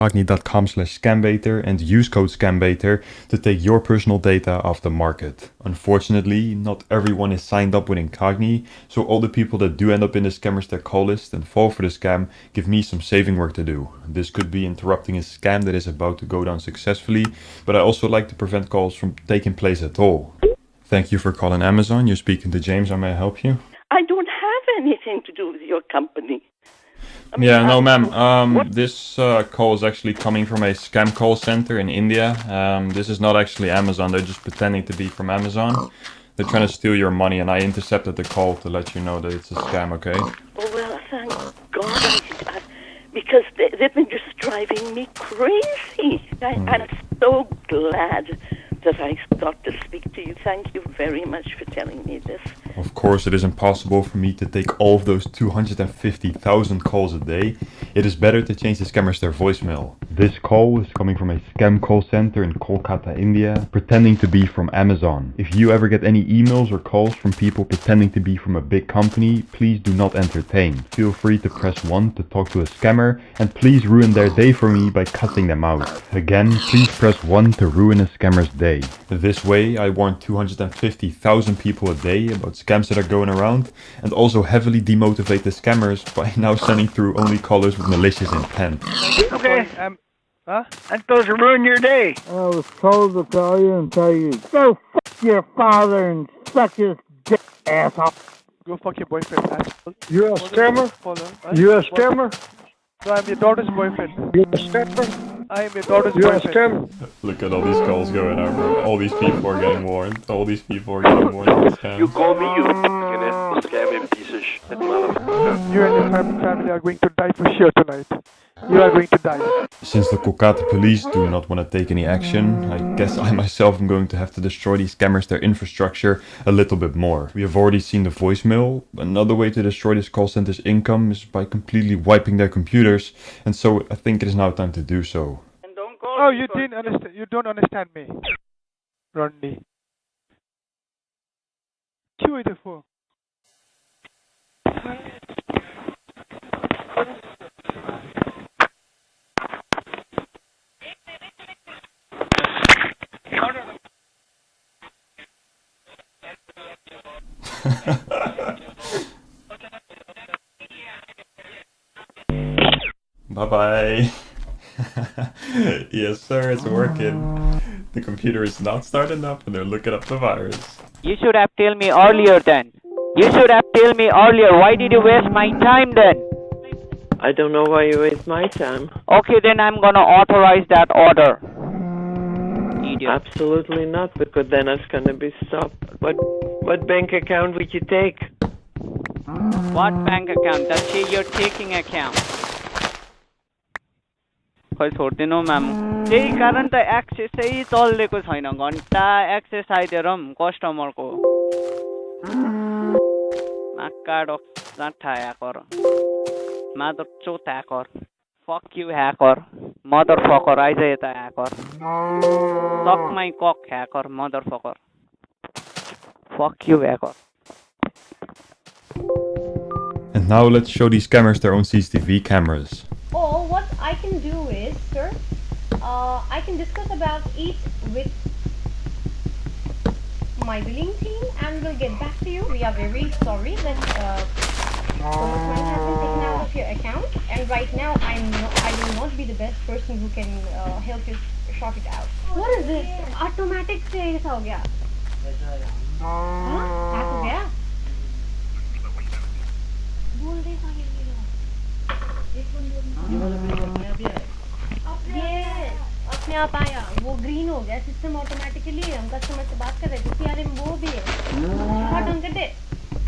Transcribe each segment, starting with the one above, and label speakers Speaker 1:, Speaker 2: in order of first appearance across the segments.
Speaker 1: Cogni.com/scambaiter and use code scambaiter to take your personal data off the market. Unfortunately, not everyone is signed up with Incogni, so all the people that do end up in the Scammerster call list and fall for the scam give me some saving work to do. This could be interrupting a scam that is about to go down successfully, but I also like to prevent calls from taking place at all. Thank you for calling Amazon. You're speaking to James. How may I help you?
Speaker 2: I don't have anything to do with your company.
Speaker 1: No, ma'am. This call is actually coming from a scam call center in India. This is not actually Amazon. They're just pretending to be from Amazon. They're trying to steal your money, and I intercepted the call to let you know that it's a scam, okay?
Speaker 2: Oh, well, thank God. Because they've been just driving me crazy. I'm so glad that I got to speak to you. Thank you very much for telling me this.
Speaker 1: Of course, it is impossible for me to take all of those 250,000 calls a day. It is better to change the scammers their voicemail. This call is coming from a scam call center in Kolkata, India, pretending to be from Amazon. If you ever get any emails or calls from people pretending to be from a big company, please do not entertain. Feel free to press 1 to talk to a scammer, and please ruin their day for me by cutting them out. Again, please press 1 to ruin a scammer's day. This way, I warn 250,000 people a day about scams that are going around, and also heavily demotivate the scammers by now sending through only callers with malicious intent.
Speaker 3: Okay, that goes to ruin your day.
Speaker 4: I was told to tell you and tell you, go fuck your father and suck his dick, asshole.
Speaker 3: Go fuck your boyfriend, asshole.
Speaker 4: You're a scammer? You're a scammer?
Speaker 3: No, I'm your daughter's boyfriend.
Speaker 4: You're a scammer?
Speaker 3: I am your daughter's
Speaker 4: You're
Speaker 3: boyfriend.
Speaker 4: a scammer?
Speaker 1: Look at all these calls going out, bro. All these people are getting warned. All these people are getting warned of scams.
Speaker 5: You call me, you fucking scamming piece of shit, motherfucker.
Speaker 3: You and your family are going to die for sure tonight. You are going to die.
Speaker 1: Since the Kolkata police do not want to take any action, I guess I myself am going to have to destroy these scammers, their infrastructure, a little bit more. We have already seen the voicemail. Another way to destroy this call center's income is by completely wiping their computers, and so I think it is now time to do so.
Speaker 3: Oh, you didn't understand. You don't understand me, Rodney. Chew it for.
Speaker 1: Bye-bye. Yes, sir, it's working. The computer is not starting up and they're looking up the virus.
Speaker 6: You should have told me earlier then. You should have told me earlier. Why did you waste my time then?
Speaker 7: I don't know why you waste my time.
Speaker 6: Okay, then I'm gonna authorize that order. Idiot.
Speaker 7: Absolutely not, because then it's gonna be stopped. What bank account would you take?
Speaker 6: What bank account? That's your taking account. खै छोड्दिनु ma'am त्यही कारण त एक्सेसै चलेको छैन घन्टा access आइदिएर पनि कस्टमरको नाकाडो जाठा hacker मादर चोत hacker fuck you hacker mother fucker आइज यता hacker suck my cock hacker mother fucker fuck you hacker.
Speaker 1: And now let's show these scammers their own CCTV cameras.
Speaker 8: Or what I can do is, sir, I can discuss about it with my billing team and we'll get back to you. We are very sorry that so much money has been taken out of your account, and right now I will not be the best person who can help you sort it out. What is this? Automatic से ऐसा हो गया? हाँ? Hack हो गया? बोल दे सागे अपने आप आया वो ग्रीन हो गया सिस्टम ऑटोमेटिकली. हम कस्टमर से बात कर रहे थे सीआरएम वो भी है. हट ऑन कर दे.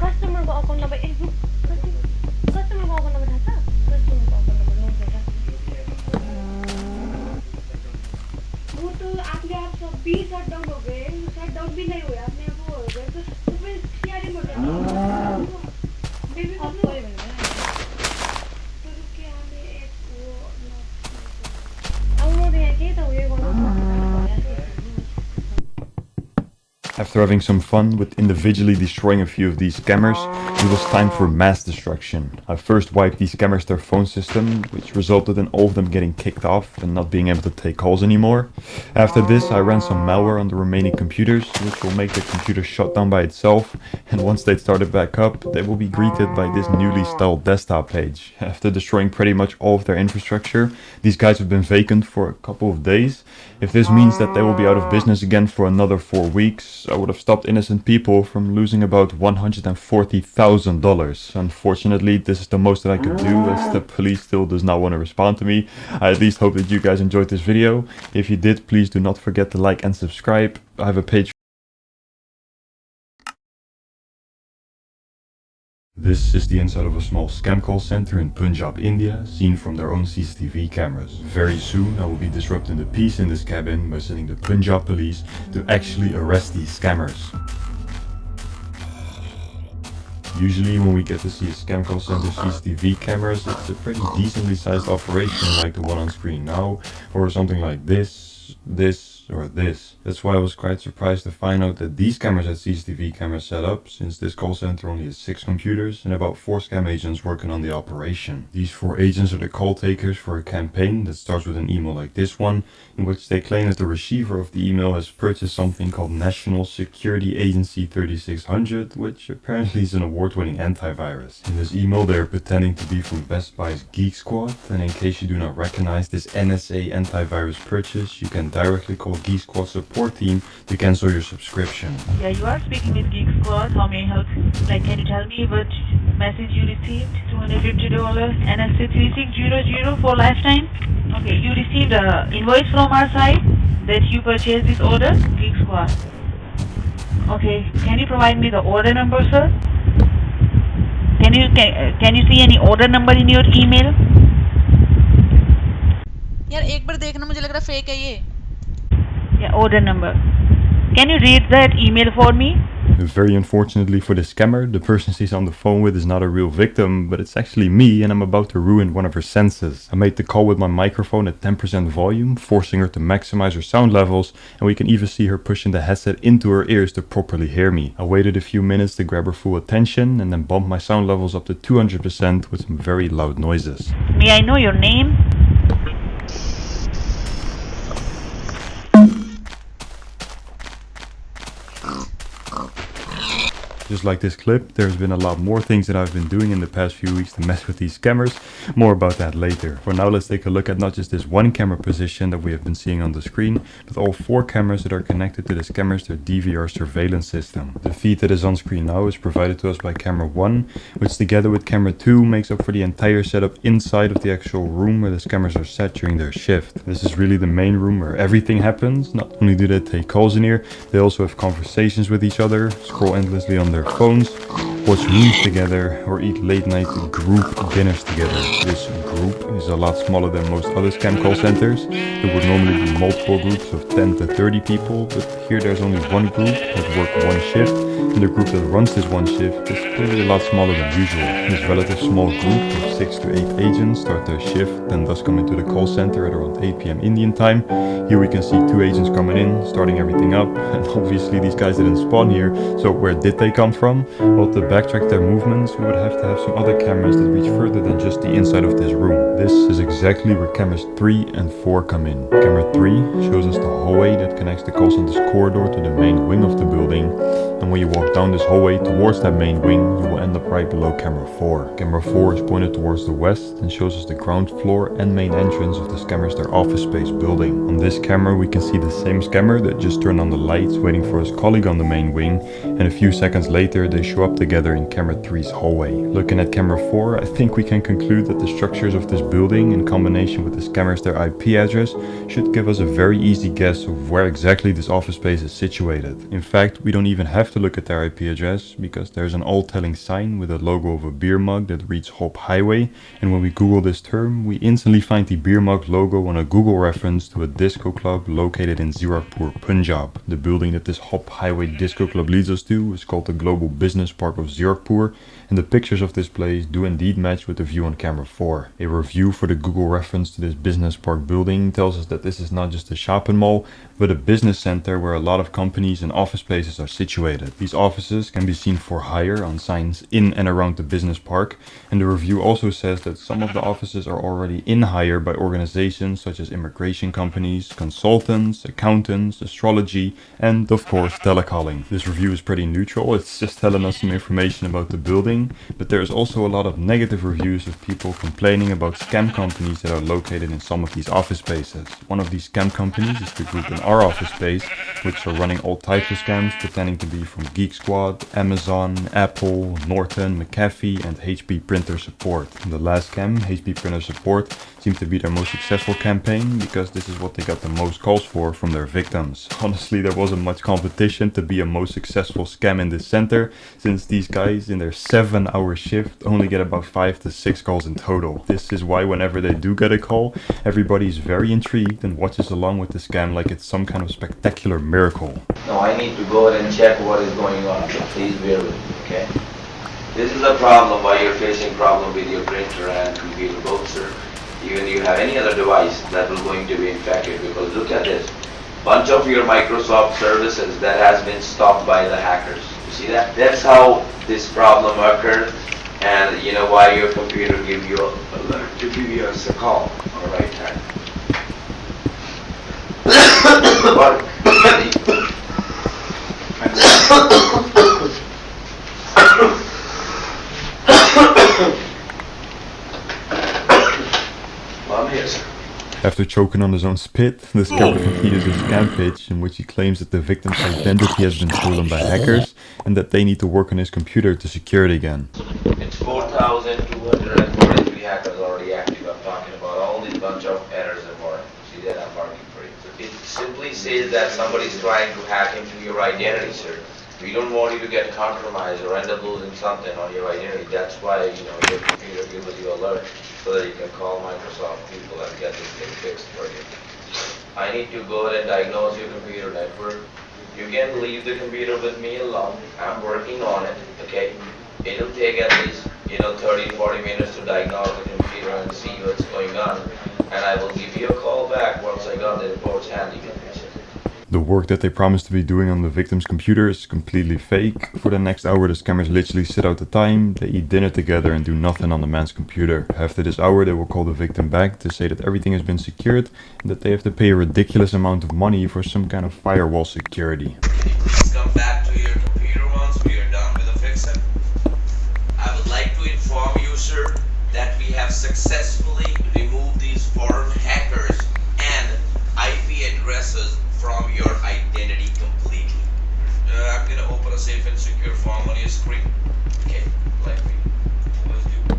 Speaker 8: कस्टमर को अकाउंट नंबर कस्टमर को अकाउंट नंबर था कस्टमर को अकाउंट नंबर नोट कर. वो तो आपके आप सब भी शट डाउन हो गए. शट डाउन भी नहीं हुआ अपने आप हो गए तो फिर सीआरएम हो गया बेबी को कोई बन गया.
Speaker 1: After having some fun with individually destroying a few of these scammers, it was time for mass destruction. I first wiped these scammers their phone system, which resulted in all of them getting kicked off and not being able to take calls anymore. After this, I ran some malware on the remaining computers, which will make the computer shut down by itself, and once they started back up, they will be greeted by this newly styled desktop page. After destroying pretty much all of their infrastructure, these guys have been vacant for a couple of days. If this means that they will be out of business again for another 4 weeks, I would have stopped innocent people from losing about $140,000. Unfortunately, this is the most that I could do, as the police still does not want to respond to me. I at least hope that you guys enjoyed this video. If you did, please do not forget to like and subscribe. I have a page. This is the inside of a small scam call center in Punjab, India, seen from their own CCTV cameras. Very soon I will be disrupting the peace in this cabin by sending the Punjab police to actually arrest these scammers. Usually when we get to see a scam call center CCTV cameras, it's a pretty decently sized operation like the one on screen now, or something like this, or this. That's why I was quite surprised to find out that these cameras had CCTV cameras set up, since this call center only has 6 computers and about 4 scam agents working on the operation. These 4 agents are the call takers for a campaign that starts with an email like this one, in which they claim that the receiver of the email has purchased something called National Security Agency 3600, which apparently is an award-winning antivirus. In this email they are pretending to be from Best Buy's Geek Squad, and in case you do not recognize this NSA antivirus purchase, you can directly call Geek Squad support team to cancel your subscription.
Speaker 9: Yeah, you are speaking with Geek Squad. How may I help? Like, can you tell me what message you received? $250 NSC3600 for lifetime? Okay, you received a invoice from our side that you purchased this order? Geek Squad. Okay, can you provide me the order number, sir? Can you see any order number in your email?
Speaker 10: यार एक बार देखना, मुझे लग रहा fake है ये.
Speaker 9: Yeah, order number. Can you read that email for me?
Speaker 1: Very unfortunately for the scammer, the person she's on the phone with is not a real victim, but it's actually me, and I'm about to ruin one of her senses. I made the call with my microphone at 10% volume, forcing her to maximize her sound levels, and we can even see her pushing the headset into her ears to properly hear me. I waited a few minutes to grab her full attention, and then bumped my sound levels up to 200% with some very loud noises.
Speaker 9: May I know your name?
Speaker 1: Just like this clip, there's been a lot more things that I've been doing in the past few weeks to mess with these scammers. More about that later. For now, let's take a look at not just this one camera position that we have been seeing on the screen, but all 4 cameras that are connected to the scammers' DVR surveillance system. The feed that is on screen now is provided to us by camera 1, which together with camera 2 makes up for the entire setup inside of the actual room where the scammers are set during their shift. This is really the main room where everything happens. Not only do they take calls in here, they also have conversations with each other, scroll endlessly on their phones, watch memes together, or eat late night group dinners together. This group is a lot smaller than most other scam call centers. There would normally be multiple groups of 10 to 30 people, but here there's only one group that work one shift, and the group that runs this one shift is clearly a lot smaller than usual. This relative small group of 6 to 8 agents start their shift, then thus come into the call center at around 8 PM Indian time. Here we can see 2 agents coming in, starting everything up, and obviously these guys didn't spawn here, so where did they come from? Well, to backtrack their movements, we would have to have some other cameras that reach further than just the inside of this room. This is exactly where cameras 3 and 4 come in. Camera 3 shows us the hallway that connects the call center's corridor to the main wing of the building, and when you walk down this hallway towards that main wing, you will end up right below camera 4. Camera 4 is pointed towards the west and shows us the ground floor and main entrance of the scammer's their office space building. On this camera we can see the same scammer that just turned on the lights waiting for his colleague on the main wing, and a few seconds later they show up together in camera 3's hallway. Looking at camera 4, I think we can conclude that the structures of this building in combination with the scammer's their IP address should give us a very easy guess of where exactly this office space is situated. In fact, we don't even have to look at their IP address, because there's an all-telling sign with a logo of a beer mug that reads Hop Highway, and when we Google this term, we instantly find the beer mug logo on a Google reference to a disco club located in Zirakpur, Punjab. The building that this Hop Highway disco club leads us to is called the Global Business Park of Zirakpur, and the pictures of this place do indeed match with the view on camera 4. A review for the Google reference to this business park building tells us that this is not just a shopping mall, but a business center where a lot of companies and office places are situated. These offices can be seen for hire on signs in and around the business park, and the review also says that some of the offices are already in hire by organizations such as immigration companies, consultants, accountants, astrology, and of course telecalling. This review is pretty neutral, it's just telling us some information about the building, but there is also a lot of negative reviews of people complaining about scam companies that are located in some of these office spaces. One of these scam companies is the group in our office space, which are running all types of scams pretending to be from Geek Squad, Amazon, Apple, Norton, McAfee, and HP Printer Support. The last scam, HP Printer Support, seemed to be their most successful campaign because this is what they got the most calls for from their victims. Honestly, there wasn't much competition to be a most successful scam in this center, since these guys in their 7-hour shift only get about 5 to 6 calls in total. This is why whenever they do get a call, everybody is very intrigued and watches along with the scam like it's some kind of spectacular miracle.
Speaker 11: No, I need to go ahead and check what is going on, so please bear with me, okay? This is a problem why you're facing problem with your printer and computer both, sir. Even you have any other device that will going to be infected, because look at this. Bunch of your Microsoft services that has been stopped by the hackers. You see that? That's how this problem occurred, and you know why your computer give you a alert to give you a call on the right time. But I'm here, sir.
Speaker 1: After choking on his own spit, the scammer completed a scam pitch in which he claims that the victim's identity has been stolen by hackers and that they need to work on his computer to secure it again.
Speaker 11: It's 4,243 hackers already active. I'm talking about all these bunch of errors and more. See that I'm marking for it. It simply says that somebody's trying to hack into your identity, sir. We don't want you to get compromised or end up losing something on your identity. That's why, your computer gives you alert so that you can call Microsoft people and get this thing fixed for you. I need to go ahead and diagnose your computer network. You can leave the computer with me alone. I'm working on it, okay? It'll take at least, 30-40 minutes to diagnose the computer and see what's going on. And I will give you a call back once I got the reports handy.
Speaker 1: The work that they promised to be doing on the victim's computer is completely fake. For the next hour, the scammers literally sit out the time, they eat dinner together and do nothing on the man's computer. After this hour, they will call the victim back to say that everything has been secured and that they have to pay a ridiculous amount of money for some kind of firewall security.
Speaker 11: Please come back to your computer once we are done with the fixing. I would like to inform you, sir, that we have successfully removed these foreign hackers and IP addresses from your identity completely. I'm gonna open a safe and secure form on your screen. Okay, like we always do.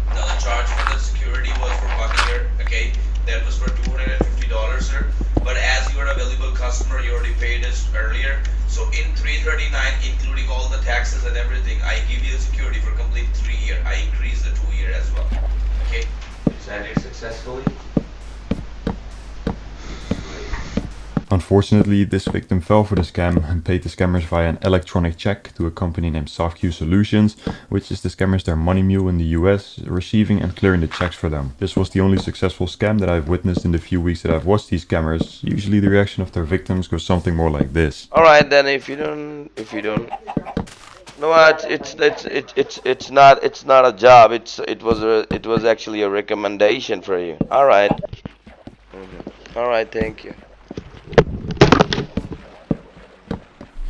Speaker 11: Now the charge for the security was for 1 year, okay? That was for $250, sir. But as you are a valuable customer, you already paid us earlier. So in $339, including all the taxes and everything, I give you the security for complete 3 year. I increase the 2 year as well. Okay? Send it successfully.
Speaker 1: Unfortunately, this victim fell for the scam and paid the scammers via an electronic check to a company named SoftQ Solutions, which is the scammers their money mule in the US, receiving and clearing the checks for them. This was the only successful scam that I've witnessed in the few weeks that I've watched these scammers. Usually the reaction of their victims goes something more like this.
Speaker 11: Alright then, if you don't no, it's not a job. It was actually a recommendation for you. Alright. Alright, thank you.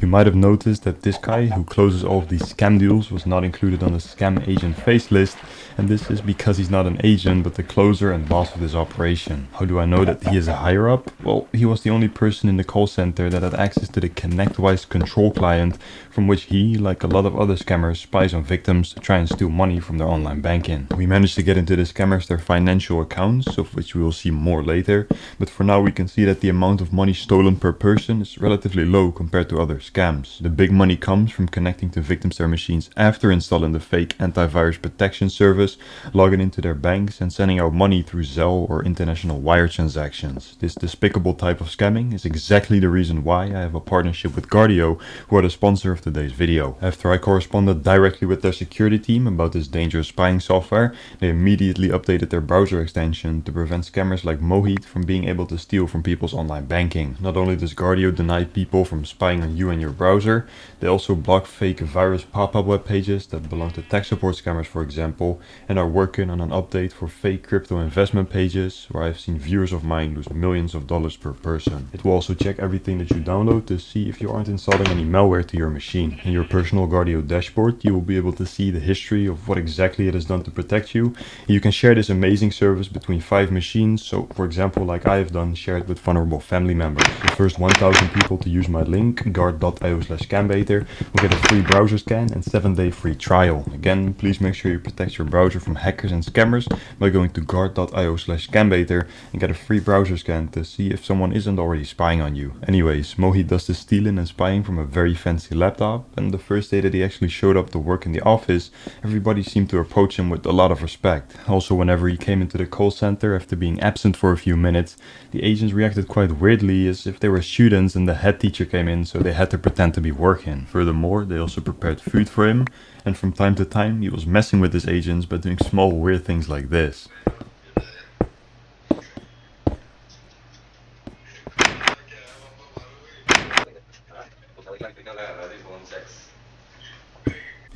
Speaker 1: You might have noticed that this guy who closes all of these scam deals was not included on the scam agent face list, and this is because he's not an agent but the closer and boss of this operation. How do I know that he is a higher up? Well, he was the only person in the call center that had access to the ConnectWise control client, from which he, like a lot of other scammers, spies on victims to try and steal money from their online banking. We managed to get into the scammers their financial accounts, of which we will see more later, but for now we can see that the amount of money stolen per person is relatively low compared to other scammers. scams. The big money comes from connecting to victims to their machines after installing the fake antivirus protection service, logging into their banks and sending out money through Zelle or international wire transactions. This despicable type of scamming is exactly the reason why I have a partnership with Guardio, who are the sponsor of today's video. After I corresponded directly with their security team about this dangerous spying software, they immediately updated their browser extension to prevent scammers like Mohit from being able to steal from people's online banking. Not only does Guardio deny people from spying on you and your browser, they also block fake virus pop-up web pages that belong to tech support scammers, for example, and are working on an update for fake crypto investment pages where I've seen viewers of mine lose millions of dollars per person. It will also check everything that you download to see if you aren't installing any malware to your machine. In your personal Guardio dashboard, you will be able to see the history of what exactly it has done to protect you. You can share this amazing service between 5 machines, so for example, like I have done, share it with vulnerable family members. The first 1000 people to use my link, guard.io/scambaiter, will get a free browser scan and 7-day free trial. Again, please make sure you protect your browser from hackers and scammers by going to guard.io/scambaiter and get a free browser scan to see if someone isn't already spying on you. Anyways, Mohit does this stealing and spying from a very fancy laptop, and the first day that he actually showed up to work in the office, everybody seemed to approach him with a lot of respect. Also, whenever he came into the call center after being absent for a few minutes, the agents reacted quite weirdly, as if they were students and the head teacher came in, so they had to pretend to be working. Furthermore, they also prepared food for him, and from time to time he was messing with his agents by doing small weird things like this.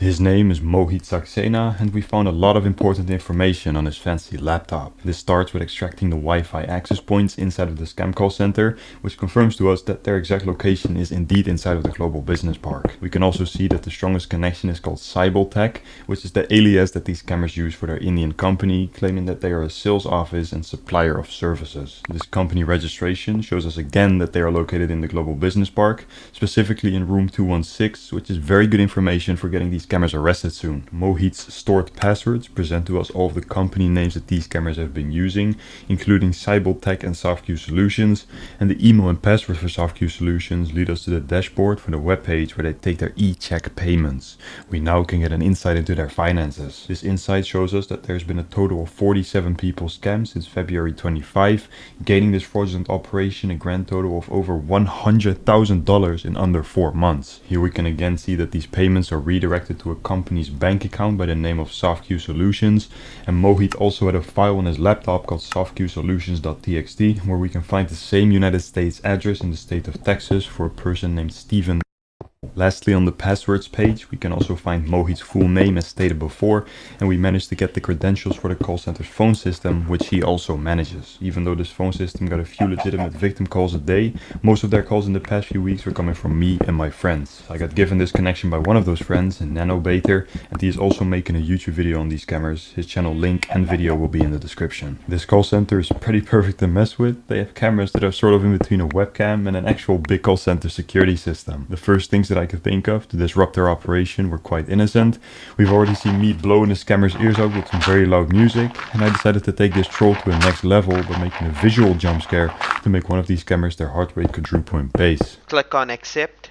Speaker 1: His name is Mohit Saxena, and we found a lot of important information on his fancy laptop. This starts with extracting the Wi-Fi access points inside of the scam call center, which confirms to us that their exact location is indeed inside of the Global Business Park. We can also see that the strongest connection is called Cybotech, which is the alias that these scammers use for their Indian company, claiming that they are a sales office and supplier of services. This company registration shows us again that they are located in the Global Business Park, specifically in room 216, which is very good information for getting these scammers arrested soon. Mohit's stored passwords present to us all of the company names that these scammers have been using, including Cybotech and SoftQ Solutions, and the email and password for SoftQ Solutions lead us to the dashboard for the webpage where they take their e-check payments. We now can get an insight into their finances. This insight shows us that there's been a total of 47 people scammed since February 25, gaining this fraudulent operation a grand total of over $100,000 in under 4 months. Here we can again see that these payments are redirected to a company's bank account by the name of SoftQ Solutions, and Mohit also had a file on his laptop called softqsolutions.txt where we can find the same United States address in the state of Texas for a person named Steven. Lastly, on the passwords page, we can also find Mohit's full name as stated before, and we managed to get the credentials for the call center's phone system, which he also manages. Even though this phone system got a few legitimate victim calls a day, most of their calls in the past few weeks were coming from me and my friends. I got given this connection by one of those friends, Nanobaiter, and he is also making a YouTube video on these scammers. His channel link and video will be in the description. This call center is pretty perfect to mess with. They have cameras that are sort of in between a webcam and an actual big call center security system. The first things that I could think of to disrupt their operation were quite innocent. We've already seen me blowing the scammer's ears out with some very loud music, and I decided to take this troll to a next level by making a visual jump scare to make one of these scammers their heart rate quadruple in base.
Speaker 7: Click on accept.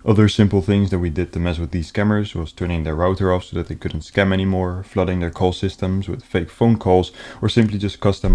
Speaker 1: Other simple things that we did to mess with these scammers was turning their router off so that they couldn't scam anymore, flooding their call systems with fake phone calls, or simply just custom